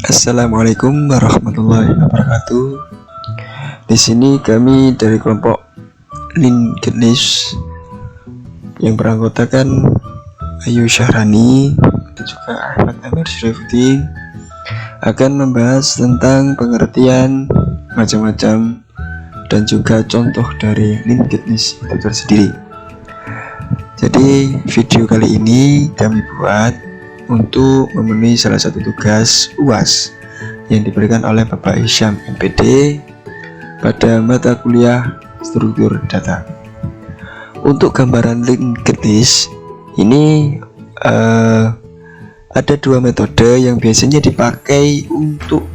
Assalamualaikum warahmatullahi wabarakatuh. Di sini kami dari kelompok LinkedIn yang beranggotakan Ayu Syahrani dan juga Ahmad Amir Syarifuddin akan membahas tentang pengertian macam-macam dan juga contoh dari LinkedIn itu tersendiri. Jadi video kali ini kami buat untuk memenuhi salah satu tugas UAS yang diberikan oleh Bapak Hisyam MPD pada mata kuliah struktur data. Untuk gambaran linked list ini ada dua metode yang biasanya dipakai untuk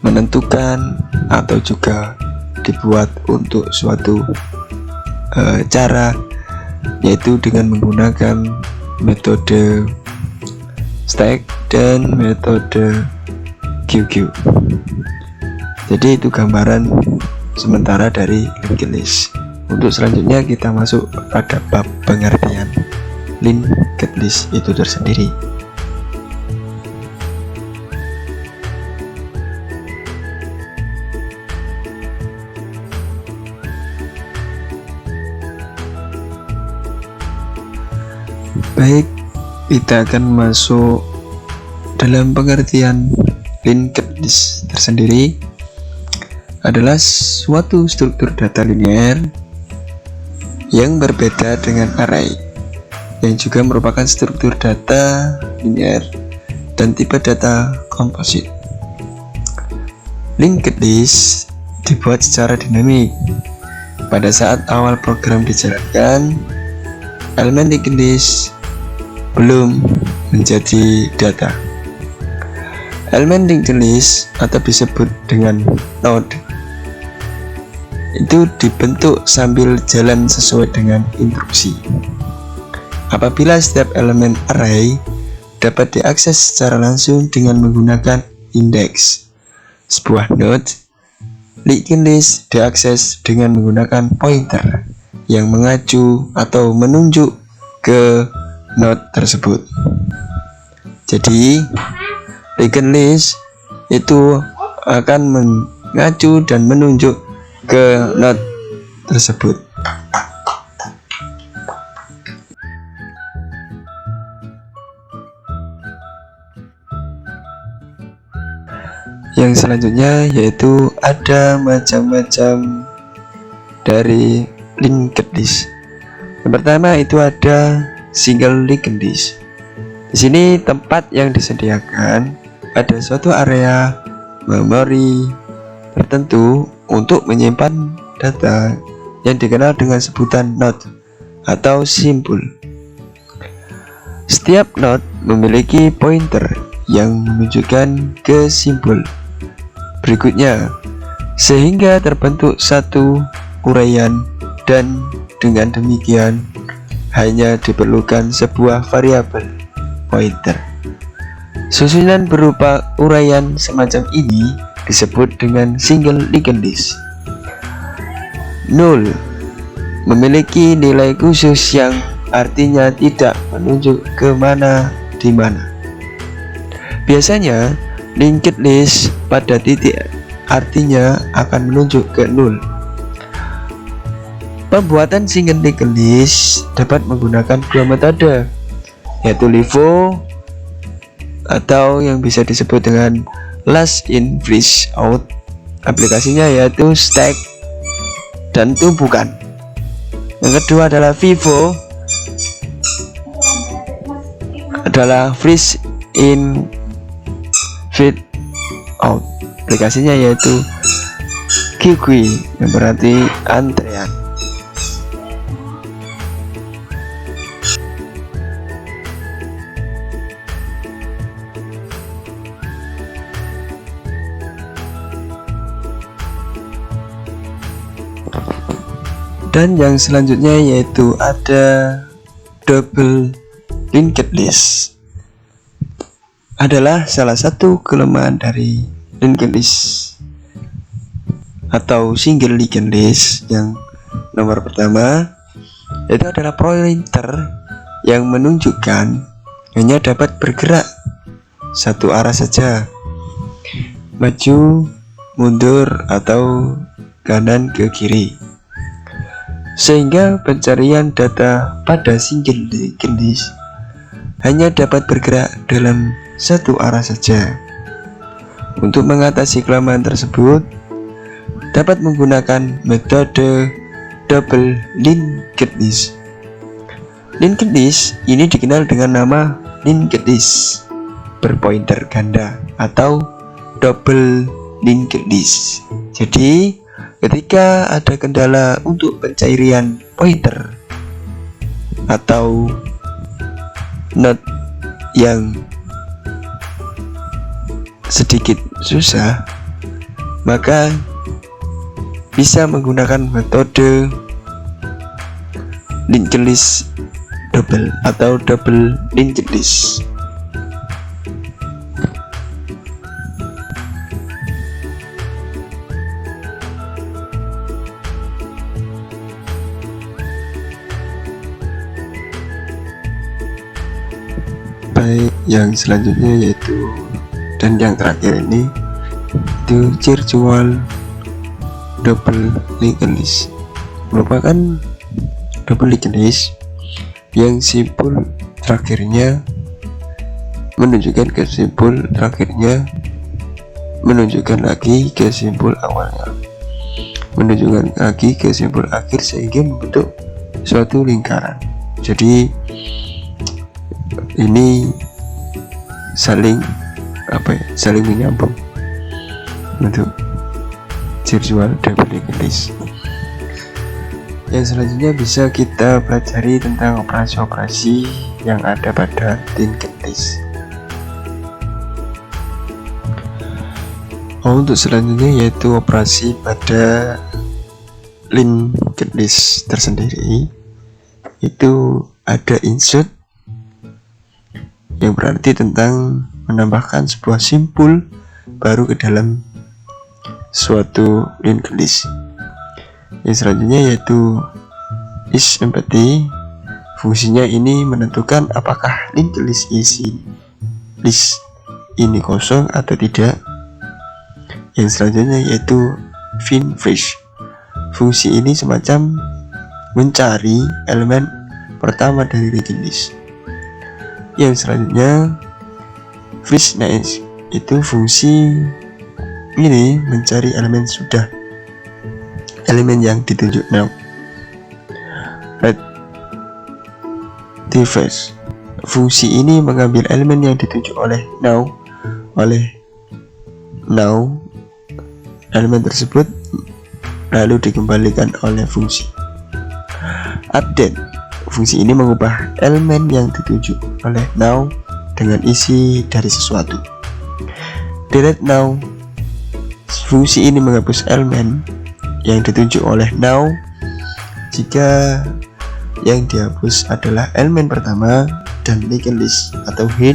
menentukan atau juga dibuat untuk suatu cara, yaitu dengan menggunakan metode stack dan metode QQ. Jadi itu gambaran sementara dari linked list. Untuk selanjutnya kita masuk pada bab pengertian linked list itu tersendiri. Baik, kita akan masuk dalam pengertian linked list tersendiri adalah suatu struktur data linear yang berbeda dengan array, yang juga merupakan struktur data linear dan tipe data komposit. Linked list dibuat secara dinamik. Pada saat awal program dijalankan, elemen linked list belum menjadi data. Elemen linked list atau disebut dengan node itu dibentuk sambil jalan sesuai dengan instruksi. Apabila setiap elemen array dapat diakses secara langsung dengan menggunakan indeks sebuah node, linked list diakses dengan menggunakan pointer yang mengacu atau menunjuk ke node tersebut. Jadi linked list itu akan mengacu dan menunjuk ke node tersebut. Yang selanjutnya yaitu ada macam-macam dari linked list. Yang pertama itu ada single linked list. Di sini tempat yang disediakan pada suatu area memori tertentu untuk menyimpan data yang dikenal dengan sebutan node atau simbol. Setiap node memiliki pointer yang menunjukkan ke simbol berikutnya, sehingga terbentuk satu uraian, dan dengan demikian hanya diperlukan sebuah variabel pointer. Susunan berupa uraian semacam ini disebut dengan single linked list. 0 memiliki nilai khusus yang artinya tidak menunjuk ke mana di mana. Biasanya linked list pada titik artinya akan menunjuk ke 0. Pembuatan single linked list dapat menggunakan dua metode, yaitu LIFO atau yang bisa disebut dengan last in first out. Aplikasinya yaitu stack dan tumpukan. Yang kedua adalah FIFO, adalah first in first out. Aplikasinya yaitu QQ, yang berarti antrean. Dan yang selanjutnya yaitu ada double linked list. Adalah salah satu kelemahan dari linked list atau single linked list. Yang nomor pertama itu adalah pointer yang menunjukkan hanya dapat bergerak satu arah saja, maju, mundur, atau kanan ke kiri. Sehingga pencarian data pada single linked list hanya dapat bergerak dalam satu arah saja. Untuk mengatasi kelemahan tersebut, dapat menggunakan metode double linked list. Linked list ini dikenal dengan nama linked list berpointer ganda atau double linked list. Jadi, ketika ada kendala untuk pencarian pointer atau node yang sedikit susah, maka bisa menggunakan metode linked list double atau double linked list. Baik, yang selanjutnya yaitu dan yang terakhir ini itu virtual double linked list, merupakan double linked list yang simpul terakhirnya menunjukkan ke simpul terakhirnya, menunjukkan lagi ke simpul awalnya, menunjukkan lagi ke simpul akhir sehingga membentuk suatu lingkaran. Jadi ini saling menyambung untuk virtual double linked list. Yang selanjutnya bisa kita pelajari tentang operasi-operasi yang ada pada linked list. Untuk selanjutnya yaitu operasi pada linked list tersendiri, itu ada insert yang berarti tentang menambahkan sebuah simpul baru ke dalam suatu linked list. Yang selanjutnya yaitu isEmpty. Fungsinya ini menentukan apakah linked list ini kosong atau tidak. Yang selanjutnya yaitu finFresh. Fungsi ini semacam mencari elemen pertama dari linked list. Yang selanjutnya freshness, itu fungsi ini mencari elemen yang ditunjuk now. Retrieve, fungsi ini mengambil elemen yang ditunjuk oleh now, elemen tersebut lalu dikembalikan oleh fungsi. Update, fungsi ini mengubah elemen yang ditunjuk oleh now dengan isi dari sesuatu. Delete now, fungsi ini menghapus elemen yang ditunjuk oleh now jika yang dihapus adalah elemen pertama dan linked list atau head,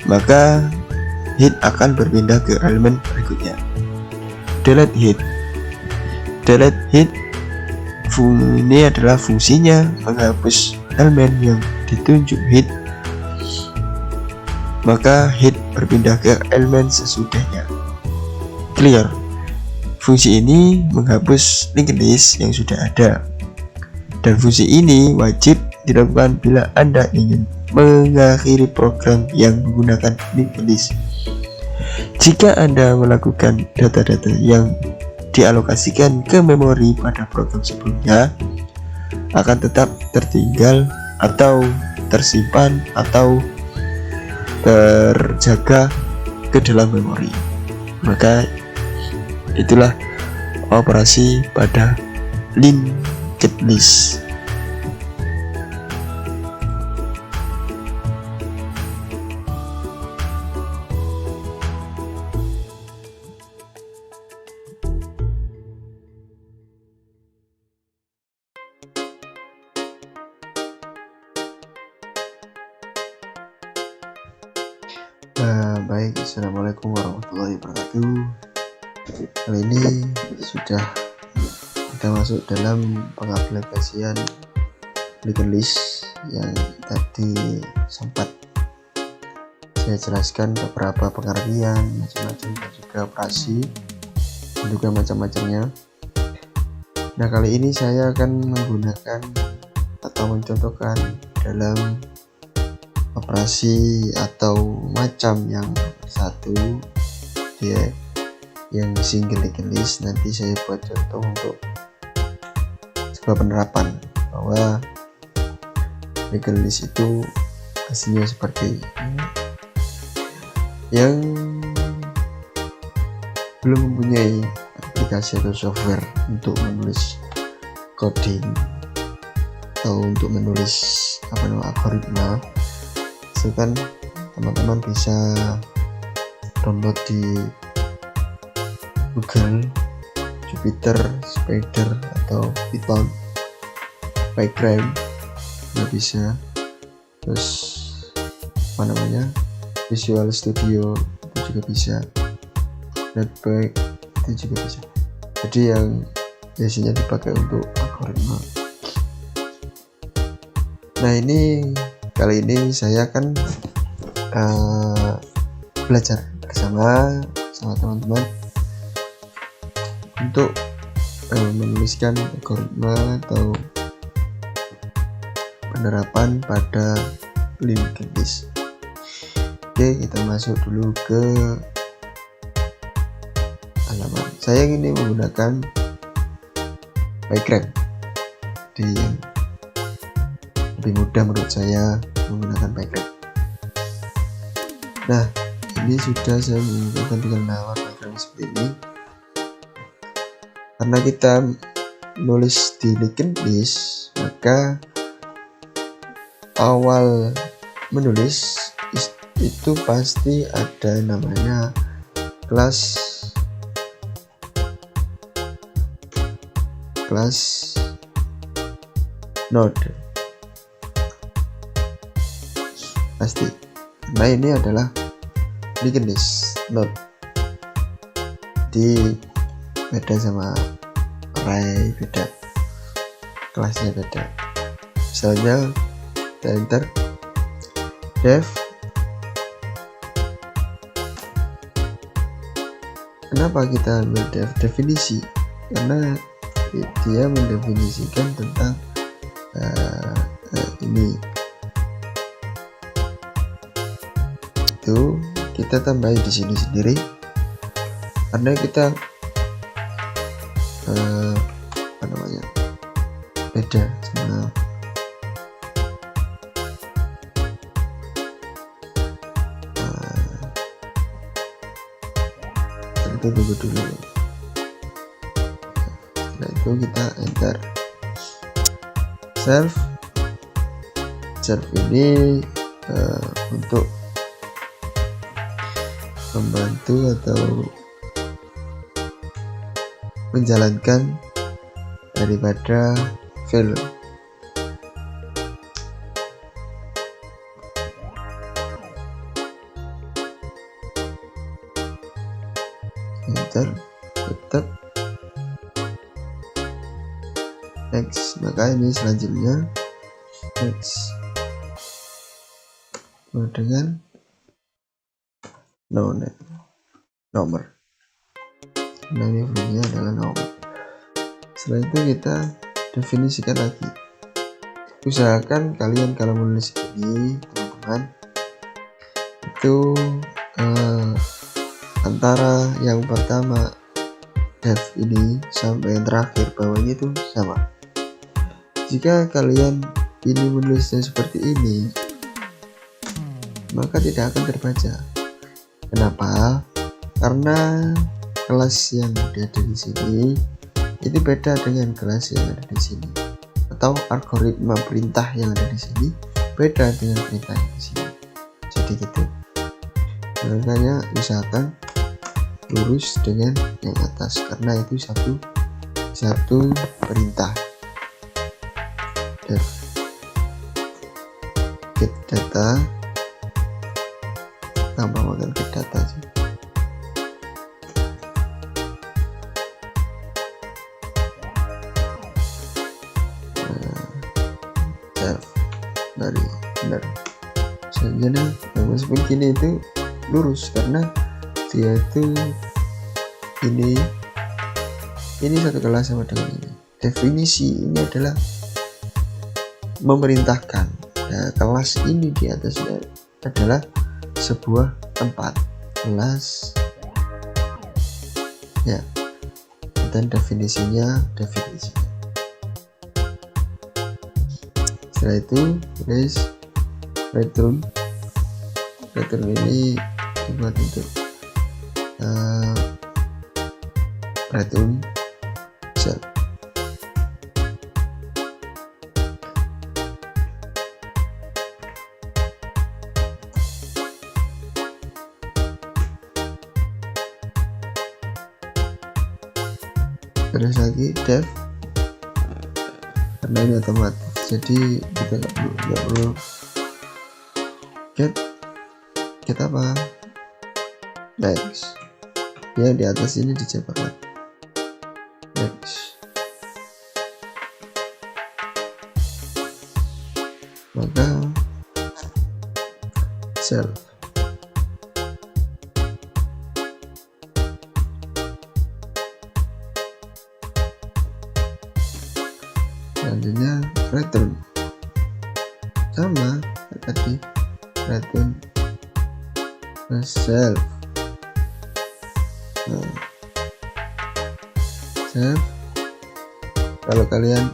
maka head akan berpindah ke elemen berikutnya. Delete head, ini adalah fungsinya menghapus elemen yang ditunjuk head, maka head berpindah ke elemen sesudahnya. Clear, fungsi ini menghapus linked list yang sudah ada, dan fungsi ini wajib dilakukan bila Anda ingin mengakhiri program yang menggunakan linked list. Jika Anda melakukan data-data yang dialokasikan ke memori pada program sebelumnya, akan tetap tertinggal atau tersimpan atau terjaga ke dalam memori. Maka itulah operasi pada linked list. Baik, assalamualaikum warahmatullahi wabarakatuh. Kali ini sudah kita masuk dalam pengaplikasian linked list yang tadi sempat saya jelaskan beberapa pengertian macam-macam dan juga operasi dan juga macam-macamnya. Nah, kali ini saya akan menggunakan atau mencontohkan dalam operasi atau macam yang satu, dia yang single legal list. Nanti saya buat contoh untuk sebuah penerapan bahwa legal list itu hasilnya seperti ini. Yang belum mempunyai aplikasi atau software untuk menulis coding atau untuk menulis algoritma, misalkan teman-teman bisa download di Google, Jupyter, Spider atau Python, PyCharm, nggak bisa. Terus Visual Studio itu juga bisa, Netback itu juga bisa. Jadi yang biasanya dipakai untuk algoritma. Nah, kali ini saya akan belajar bersama teman-teman untuk menuliskan algoritma atau penerapan pada linked list. Oke, kita masuk dulu ke halaman. Saya ini menggunakan PyCharm, jadi yang lebih mudah menurut saya menggunakan PyCharm. Nah, ini sudah saya menggunakan tinggal nawar PyCharm seperti ini. Karena kita nulis di linked list, maka awal menulis itu pasti ada namanya kelas node, pasti, karena ini adalah linked list node, jadi beda sama array, beda kelasnya, beda. Misalnya kita enter def. Kenapa kita ambil definisi? Karena dia mendefinisikan tentang ini. Itu kita tambahin di sini sendiri karena kita beda sama tunggu dulu. Setelah itu kita enter serve ini untuk membantu atau menjalankan daripada file. Enter, tetap next. Maka ini selanjutnya next dengan nomor. Nah, ini fungsinya adalah nomor. Setelah itu kita definisikan lagi. Usahakan kalian kalau menulis ini, teman-teman, itu antara yang pertama def ini sampai yang terakhir bawahnya itu sama. Jika kalian ini menulisnya seperti ini, maka tidak akan terbaca. Kenapa? Karena kelas yang ada di sini itu beda dengan kelas yang ada di sini, atau algoritma perintah yang ada di sini beda dengan perintah yang di sini. Jadi gitu. Makanya usahakan lurus dengan yang atas karena itu satu perintah. Get data, tambahkan get data sih. Dari benar selanjutnya meskipun gini itu lurus karena dia itu ini satu kelas sama dengan ini. Definisi ini adalah memerintahkan. Nah, kelas ini di atasnya adalah sebuah tempat, kelas ya, dan definisinya. Setelah itu tulis return ini dibuat untuk return self. Terus lagi def, karena ini otomatis jadi kita nggak perlu get apa next ya, di atas ini dicetakkan next, maka self. Selanjutnya return sama tadi, return self. Self, kalau kalian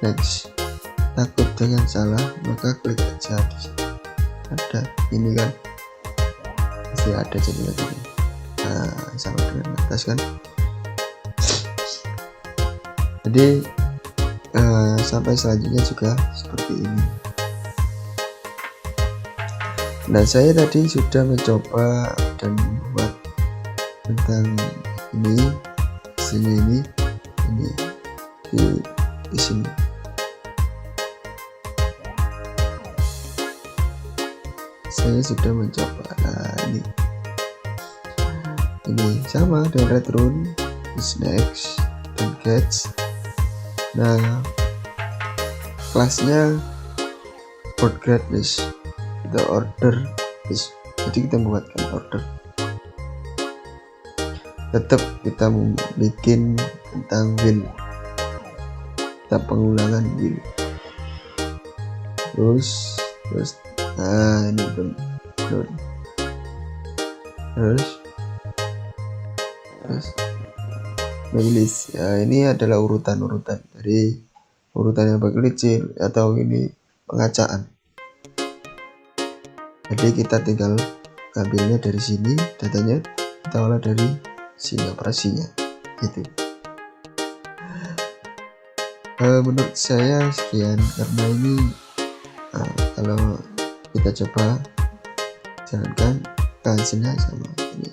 next takut dengan salah, maka klik aja di sini. Ada ini kan pasti ada jadinya tadi. Nah, sama dengan atas kan. Jadi sampai selanjutnya juga seperti ini. Nah, saya tadi sudah mencoba dan membuat tentang ini di sini. Saya sudah mencoba. Nah, ini sama dengan return, is next, dan gets. Nah, kelasnya order list, kita order list. Jadi kita membuatkan order. Tetap kita bikin tentang will, kita pengulangan will. Terus nah ini belum. Terus playlist ya, ini adalah urutan dari urutan yang bagi kecil atau ini pengacaan. Jadi kita tinggal ambilnya dari sini, datanya kita olah dari sini operasinya gitu. Menurut saya sekian, karena ini kalau kita coba jalankan hasilnya sama ini,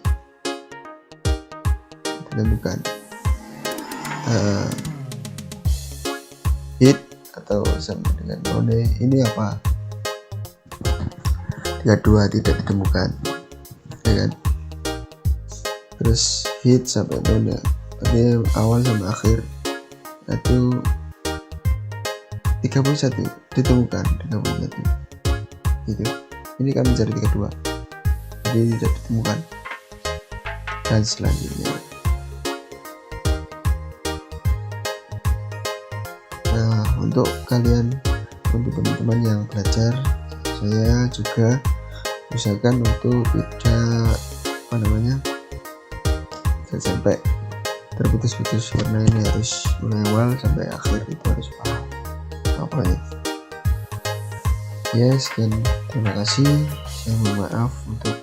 bukan hit atau sama dengan none. Ini apa? 32 tidak ditemukan, ya kan? Terus hit sampai none, ini awal sama akhir itu 31 ditemukan, 31 gitu. Ini kan mencari 32, jadi tidak ditemukan. Dan selanjutnya, nah untuk kalian, untuk teman-teman yang belajar, saya juga usahakan untuk tidak sampai terputus-putus, karena ini harus mulai awal sampai akhir itu harus paham apa ya. Ya, sekian, terima kasih. Saya mohon maaf untuk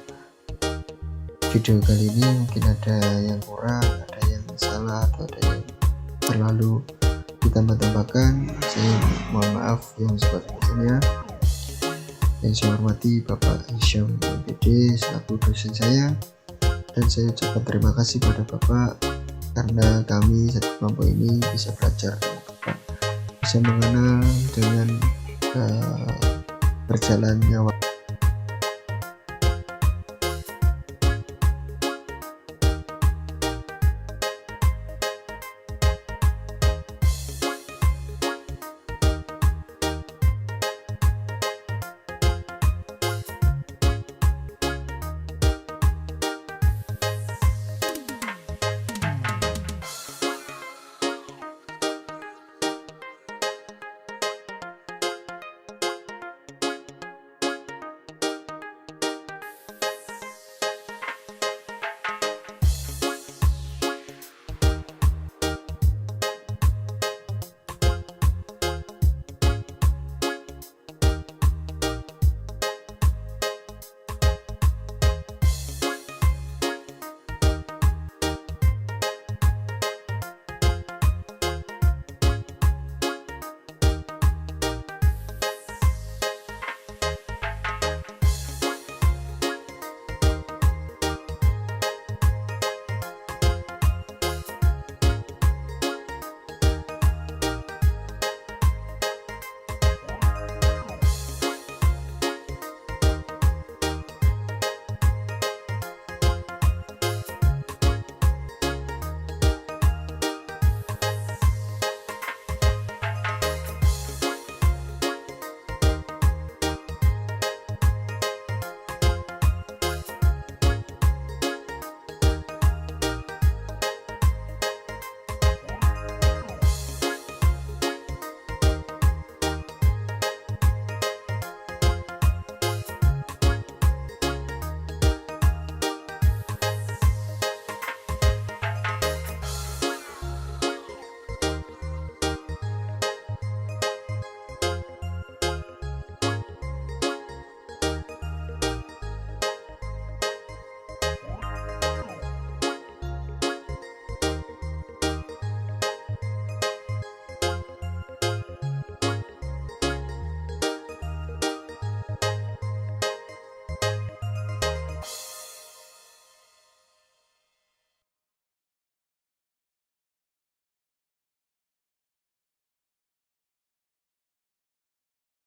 video kali ini, mungkin ada yang kurang, ada yang salah, atau ada yang terlalu ditambah-tambahkan. Saya mohon maaf yang sebesar-besarnya. Yang saya hormati Bapak Hisham MPD selaku dosen saya, dan saya ucapkan terima kasih pada Bapak karena kami satu kelompok ini bisa belajar dengan Bapak, bisa mengenal dengan berjalannya waktu.